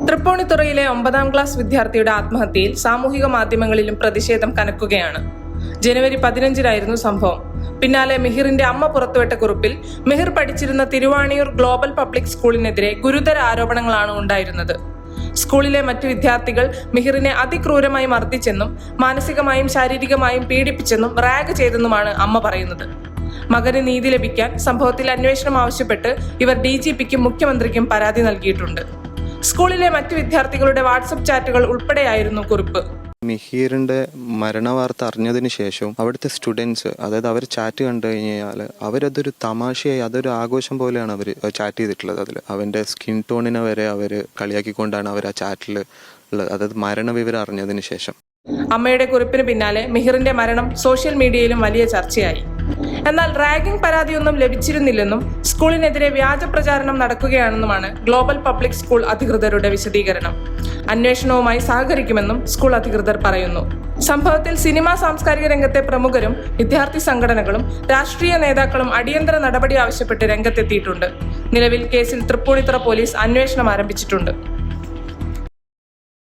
തൃപ്പൂണിത്തുറയിലെ 9ാം class വിദ്യാർത്ഥിയുടെ ആത്മഹത്യയിൽ സാമൂഹിക മാധ്യമങ്ങളിലും പ്രതിഷേധം കനക്കുകയാണ്. ജനുവരി 15-നായിരുന്നു സംഭവം. പിന്നാലെ മിഹിറിന്റെ അമ്മ പുറത്തുവിട്ട കുറിപ്പിൽ മിഹിർ പഠിച്ചിരുന്ന തിരുവാണിയൂർ ഗ്ലോബൽ പബ്ലിക് സ്കൂളിനെതിരെ ഗുരുതര ആരോപണങ്ങളാണ് ഉണ്ടായിരുന്നത്. സ്കൂളിലെ മറ്റു വിദ്യാർത്ഥികൾ മിഹിറിനെ അതിക്രൂരമായി മർദ്ദിച്ചെന്നും മാനസികമായും ശാരീരികമായും പീഡിപ്പിച്ചെന്നും റാഗ് ചെയ്തെന്നുമാണ് അമ്മ പറയുന്നത്. മകന് നീതി ലഭിക്കാൻ സംഭവത്തിൽ അന്വേഷണം ആവശ്യപ്പെട്ട് ഇവർ DGPക്കും മുഖ്യമന്ത്രിക്കും പരാതി നൽകിയിട്ടുണ്ട്. സ്കൂളിലെ മറ്റു വിദ്യാർത്ഥികളുടെ വാട്സപ്പ് ചാറ്റുകൾ ഉൾപ്പെടെയായിരുന്നു കുറിപ്പ്. മിഹിറിന്റെ മരണവാർത്ത അറിഞ്ഞതിന് ശേഷവും അവിടുത്തെ സ്റ്റുഡൻസ്, അതായത് അവർ ചാറ്റ് കണ്ടു കഴിഞ്ഞാൽ അവരതൊരു തമാശയായി, അതൊരു ആഘോഷം പോലെയാണ് അവർ ചാറ്റ് ചെയ്തിട്ടുള്ളത്. അതിൽ അവൻ്റെ സ്കിൻ ടോണിനെ വരെ അവർ കളിയാക്കിക്കൊണ്ടാണ് അവർ ആ ചാറ്റിൽ ഉള്ളത്, അതായത് മരണവിവരം അറിഞ്ഞതിന് ശേഷം. അമ്മയുടെ കുറിപ്പിന് പിന്നാലെ മിഹിറിന്റെ മരണം സോഷ്യൽ മീഡിയയിലും വലിയ ചർച്ചയായി. എന്നാൽ റാഗിംഗ് പരാതിയൊന്നും ലഭിച്ചിരുന്നില്ലെന്നും സ്കൂളിനെതിരെ വ്യാജ പ്രചാരണം നടക്കുകയാണെന്നുമാണ് ഗ്ലോബൽ പബ്ലിക് സ്കൂൾ അധികൃതരുടെ വിശദീകരണം. അന്വേഷണവുമായി സഹകരിക്കുമെന്നും സ്കൂൾ അധികൃതർ പറയുന്നു. സംഭവത്തിൽ സിനിമാ സാംസ്കാരിക രംഗത്തെ പ്രമുഖരും വിദ്യാർത്ഥി സംഘടനകളും രാഷ്ട്രീയ നേതാക്കളും അടിയന്തര നടപടി ആവശ്യപ്പെട്ട് രംഗത്തെത്തിയിട്ടുണ്ട്. നിലവിൽ കേസിൽ തൃപ്പൂണിത്തുറ പോലീസ് അന്വേഷണം ആരംഭിച്ചിട്ടുണ്ട്.